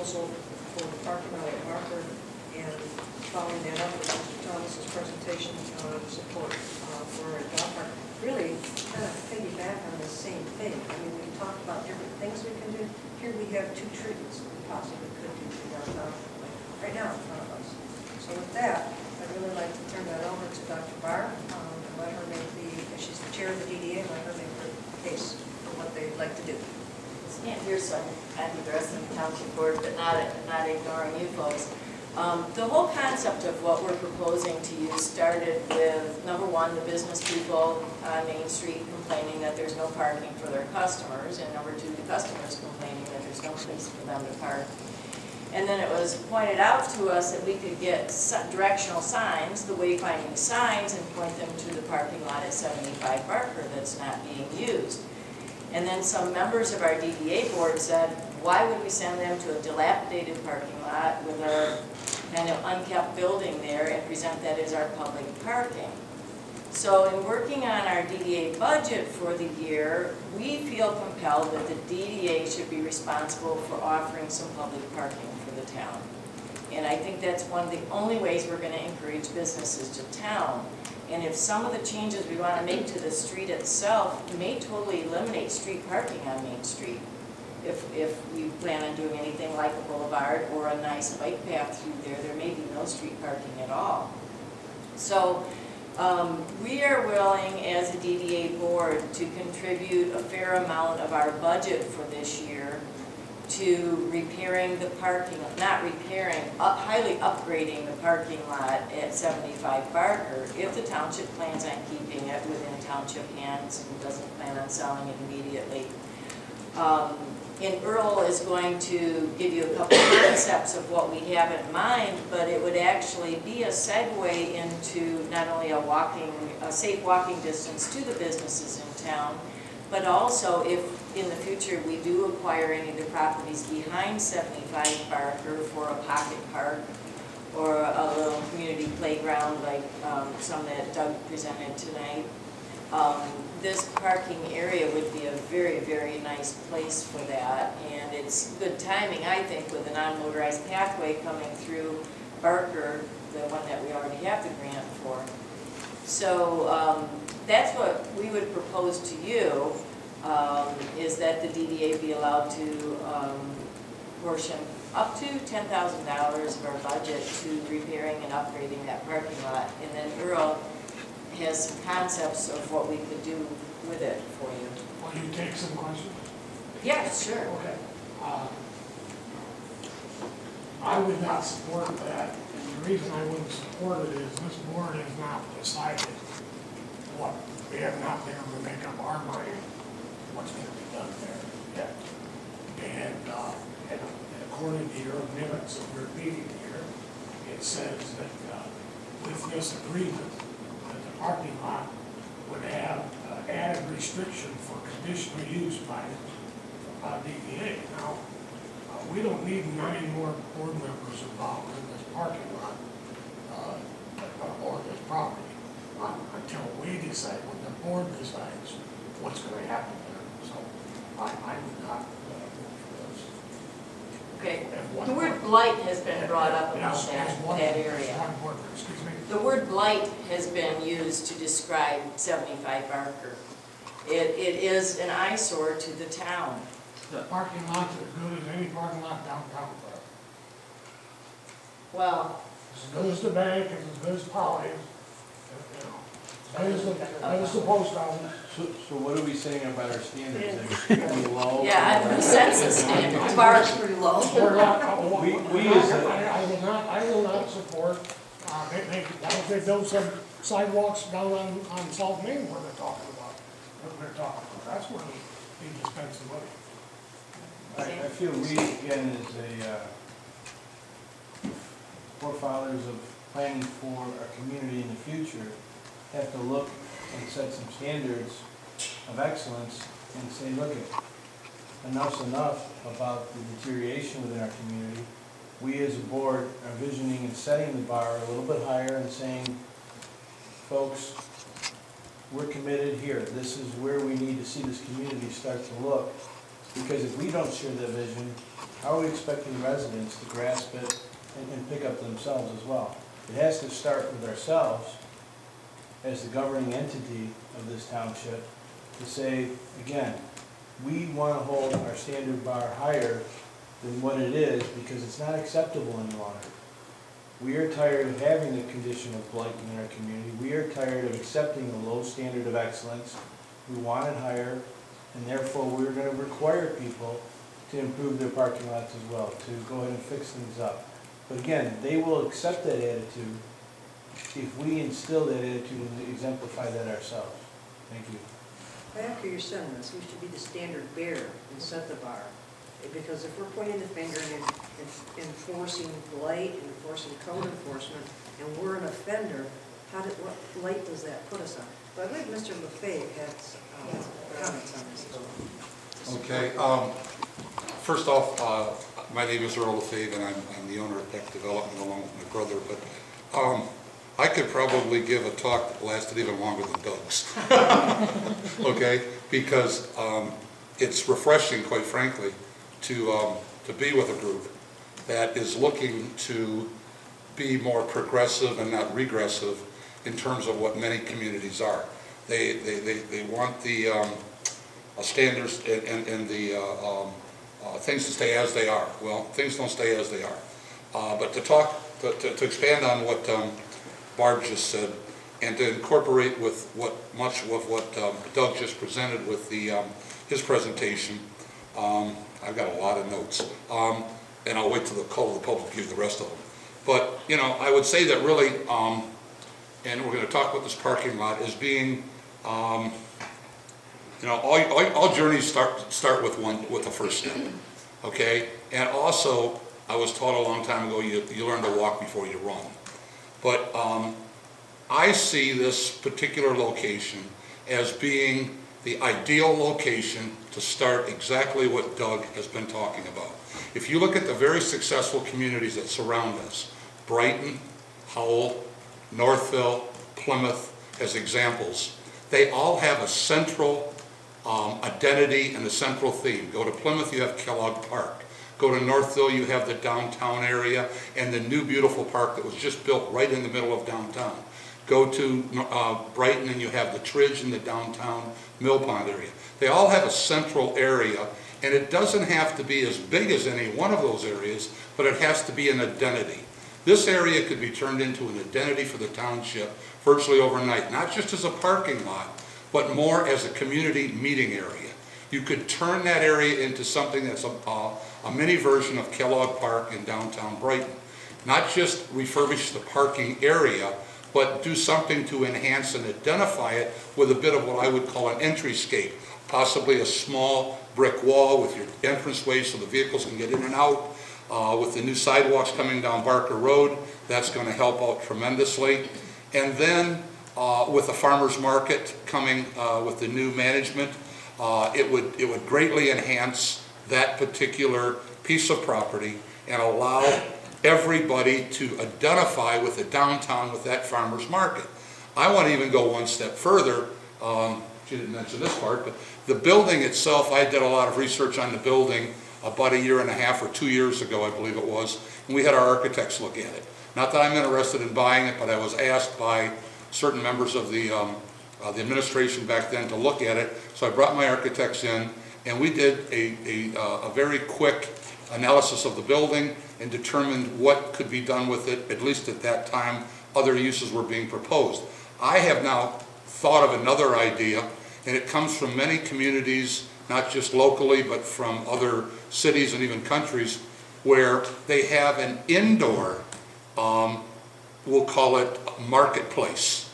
proposal for the parking lot at Barker, and following that up with Mr. Thomas's presentation on support for a dog park, really kind of piggyback on the same thing. I mean, we talked about different things we can do. Here we have two treatments that we possibly could do for downtown right now in front of us. So with that, I'd really like to turn that over to Dr. Barr and let her make she's the chair of the DDA, and let her make her case for what they'd like to do. Stand here so I can address the township board, but not ignoring you folks. The whole concept of what we're proposing to you started with, number one, the business people on Main Street complaining that there's no parking for their customers, and number two, the customers complaining that there's no place for them to park. And then it was pointed out to us that we could get directional signs, the wayfinding signs, and point them to the parking lot at 75 Barker that's not being used. And then some members of our DDA board said, why would we send them to a dilapidated parking lot with our kind of unkept building there and present that as our public parking? So in working on our DDA budget for the year, we feel compelled that the DDA should be responsible for offering some public parking for the town. And I think that's one of the only ways we're going to encourage businesses to town. And if some of the changes we want to make to the street itself may totally eliminate street parking on Main Street. If we plan on doing anything like a boulevard or a nice bike path through there may be no street parking at all. So we are willing as a DDA board to contribute a fair amount of our budget for this year to repairing the parking, not repairing, highly upgrading the parking lot at 75 Barker if the township plans on keeping it within township hands and doesn't plan on selling it immediately. And Earl is going to give you a couple of concepts of what we have in mind, but it would actually be a segue into not only a safe walking distance to the businesses in town, but also if in the future we do acquire any of the properties behind 75 Barker for a pocket park or a little community playground like some that Doug presented tonight, this parking area would be a very, very nice place for that. And it's good timing, I think, with the non-motorized pathway coming through Barker, the one that we already have the grant for. So that's what we would propose to you, is that the DDA be allowed to portion up to $10,000 of our budget to repairing and upgrading that parking lot. And then Earl has some concepts of what we could do with it for you. Will you take some questions? Yeah, sure. Okay. I would not support that, and the reason I wouldn't support it is this board has not decided what, we have not been able to make up our mind what's going to be done there yet. And according to your minutes of your meeting here, it says that with this agreement, that the parking lot would have added restriction for conditional use by DDA. Now, we don't need 9 more board members involved in this parking lot or this property until we decide, when the board decides what's going to happen there. So I would not move for this. Okay. The word blight has been brought up about that area. Excuse me? The word blight has been used to describe 75 Barker. It is an eyesore to the town. The parking lot's as good as any parking lot downtown. Well, As good as the bank, as good as Polly's, as good as the post office. So what are we saying about our standards? Pretty low? yeah, the census standards, bar's pretty low. I will not support, they build some sidewalks down on South Main where they're talking about, That's where they need to spend some money. I feel we, again, as forefathers of planning for our community in the future, have to look and set some standards of excellence and say, look, enough's enough about the deterioration within our community. We as a board are visioning and setting the bar a little bit higher and saying, folks, we're committed here. This is where we need to see this community start to look. Because if we don't share that vision, how are we expecting residents to grasp it and pick up themselves as well? It has to start with ourselves as the governing entity of this township to say, again, we want to hold our standard bar higher than what it is because it's not acceptable any longer. We are tired of having the condition of blight in our community. We are tired of accepting a low standard of excellence. We want it higher, and therefore we're going to require people to improve their parking lots as well, to go ahead and fix things up. But again, they will accept that attitude if we instill that attitude and exemplify that ourselves. Thank you. I echo your sentiments. We should be the standard bearer and set the bar. Because if we're pointing the finger and enforcing blight, enforcing code enforcement, and we're an offender, what light does that put us on? But I believe Mr. LaFave had comments on this as well. Okay. First off, my name is Earl LaFave, and I'm the owner of Tech Development along with my brother. But I could probably give a talk that lasted even longer than Doug's. Okay, because it's refreshing, quite frankly, to be with a group that is looking to be more progressive and not regressive in terms of what many communities are. They want the standards and the things to stay as they are. Well, things don't stay as they are. But to expand on what Barb just said, and to incorporate with much of what Doug just presented with his presentation, I've got a lot of notes, and I'll wait till the call of the public to give the rest of them. But, you know, I would say that really, and we're going to talk about this parking lot as being, you know, all journeys start with the first step, okay? And also, I was taught a long time ago, you learn to walk before you run. But I see this particular location as being the ideal location to start exactly what Doug has been talking about. If you look at the very successful communities that surround us, Brighton, Howell, Northfield, Plymouth, as examples, they all have a central identity and a central theme. Go to Plymouth, you have Kellogg Park. Go to Northfield, you have the downtown area and the new beautiful park that was just built right in the middle of downtown. Go to Brighton and you have the Tridge in the downtown Mill Pond area. They all have a central area, and it doesn't have to be as big as any one of those areas, but it has to be an identity. This area could be turned into an identity for the township virtually overnight, not just as a parking lot, but more as a community meeting area. You could turn that area into something that's a mini version of Kellogg Park in downtown Brighton. Not just refurbish the parking area, but do something to enhance and identify it with a bit of what I would call an entryscape, possibly a small brick wall with your entranceway so the vehicles can get in and out. With the new sidewalks coming down Barker Road, that's going to help out tremendously. And then with the farmers market coming with the new management, it would greatly enhance that particular piece of property and allow everybody to identify with the downtown with that farmer's market. I want to even go one step further. She didn't mention this part, but the building itself, I did a lot of research on the building about a year and a half or 2 years ago, I believe it was, and we had our architects look at it. Not that I'm interested in buying it, but I was asked by certain members of the administration back then to look at it, so I brought my architects in, and we did a very quick analysis of the building and determined what could be done with it. At least at that time, other uses were being proposed. I have now thought of another idea, and it comes from many communities, not just locally, but from other cities and even countries, where they have an indoor, we'll call it marketplace.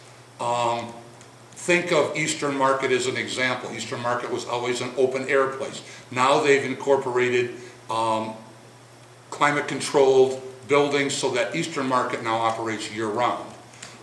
Think of Eastern Market as an example. Eastern Market was always an open air place. Now they've incorporated climate-controlled buildings so that Eastern Market now operates year-round.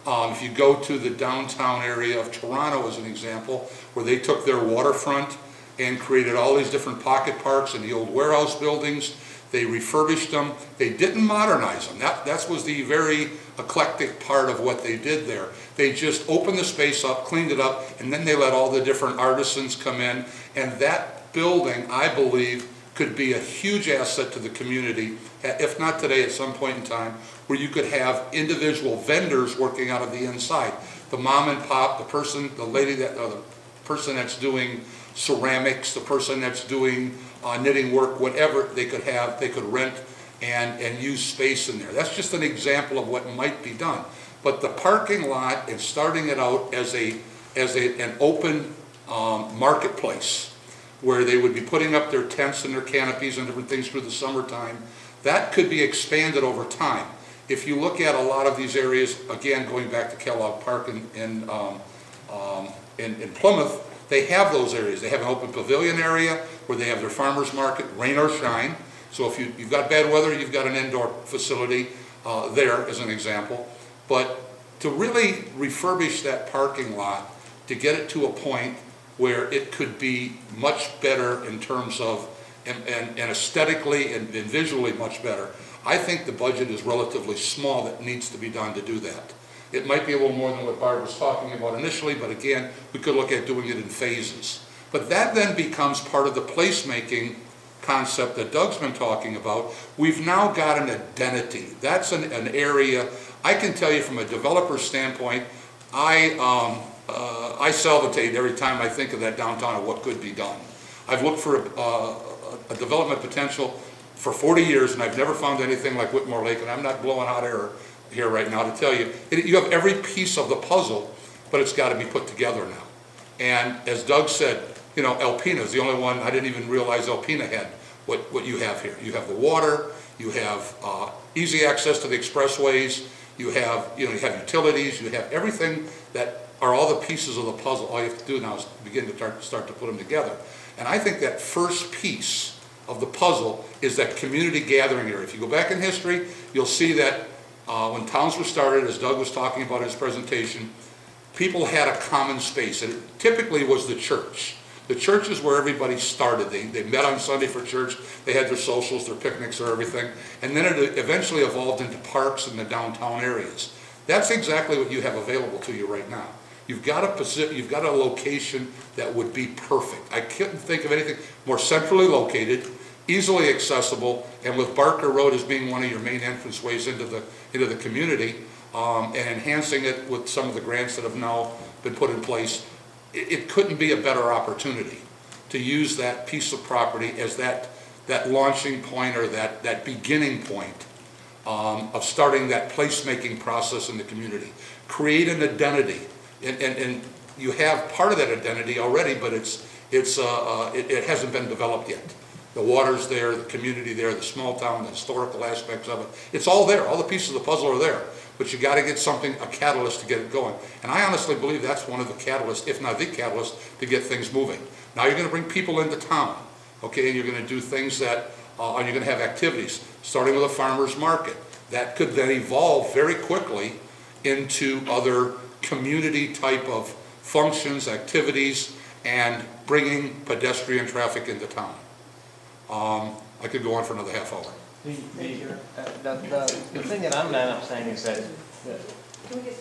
If you go to the downtown area of Toronto as an example, where they took their waterfront and created all these different pocket parks in the old warehouse buildings, they refurbished them. They didn't modernize them. That was the very eclectic part of what they did there. They just opened the space up, cleaned it up, and then they let all the different artisans come in, and that building, I believe, could be a huge asset to the community, if not today, at some point in time, where you could have individual vendors working out of the inside. The mom and pop, the person, the lady that, or the person that's doing ceramics, the person that's doing knitting work, whatever they could have, they could rent and use space in there. That's just an example of what might be done. But the parking lot and starting it out as an open marketplace, where they would be putting up their tents and their canopies and different things through the summertime, that could be expanded over time. If you look at a lot of these areas, again, going back to Kellogg Park in Plymouth, they have those areas. They have an open pavilion area where they have their farmers market, rain or shine. So if you've got bad weather, you've got an indoor facility there as an example. But to really refurbish that parking lot, to get it to a point where it could be much better in terms of, and aesthetically and visually much better. I think the budget is relatively small that needs to be done to do that. It might be a little more than what Barb was talking about initially, but again, we could look at doing it in phases. But that then becomes part of the placemaking concept that Doug's been talking about. We've now got an identity. That's an area, I can tell you from a developer standpoint, I salivate every time I think of that downtown and what could be done. I've looked for a development potential for 40 years, and I've never found anything like Whitmore Lake, and I'm not blowing hot air here right now to tell you. You have every piece of the puzzle, but it's got to be put together now. And as Doug said, you know, Alpena is the only one, I didn't even realize Alpena had what you have here. You have the water, you have easy access to the expressways, you have utilities, you have everything that are all the pieces of the puzzle. All you have to do now is begin to start to put them together. And I think that first piece of the puzzle is that community gathering area. If you go back in history, you'll see that when towns were started, as Doug was talking about in his presentation, people had a common space. And it typically was the church. The church is where everybody started. They met on Sunday for church. They had their socials, their picnics, or everything. And then it eventually evolved into parks in the downtown areas. That's exactly what you have available to you right now. You've got a location that would be perfect. I couldn't think of anything more centrally located, easily accessible, and with Barker Road as being one of your main entranceways into the community, and enhancing it with some of the grants that have now been put in place, it couldn't be a better opportunity to use that piece of property as that launching point or that beginning point of starting that placemaking process in the community. Create an identity. And you have part of that identity already, but it hasn't been developed yet. The water's there, the community there, the small town, the historical aspects of it. It's all there. All the pieces of the puzzle are there. But you got to get something, a catalyst to get it going. And I honestly believe that's one of the catalysts, if not the catalyst, to get things moving. Now you're going to bring people into town, okay? And you're going to do things that, and you're going to have activities, starting with a farmer's market. That could then evolve very quickly into other community type of functions, activities, and bringing pedestrian traffic into town. I could go on for another half hour. The thing that I'm not saying is that, Can we get,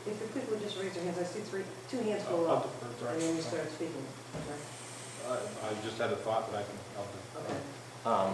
if the people would just raise their hands, I see two hands go up, and then we start speaking. Okay. I just had a thought that I can help. Okay. um,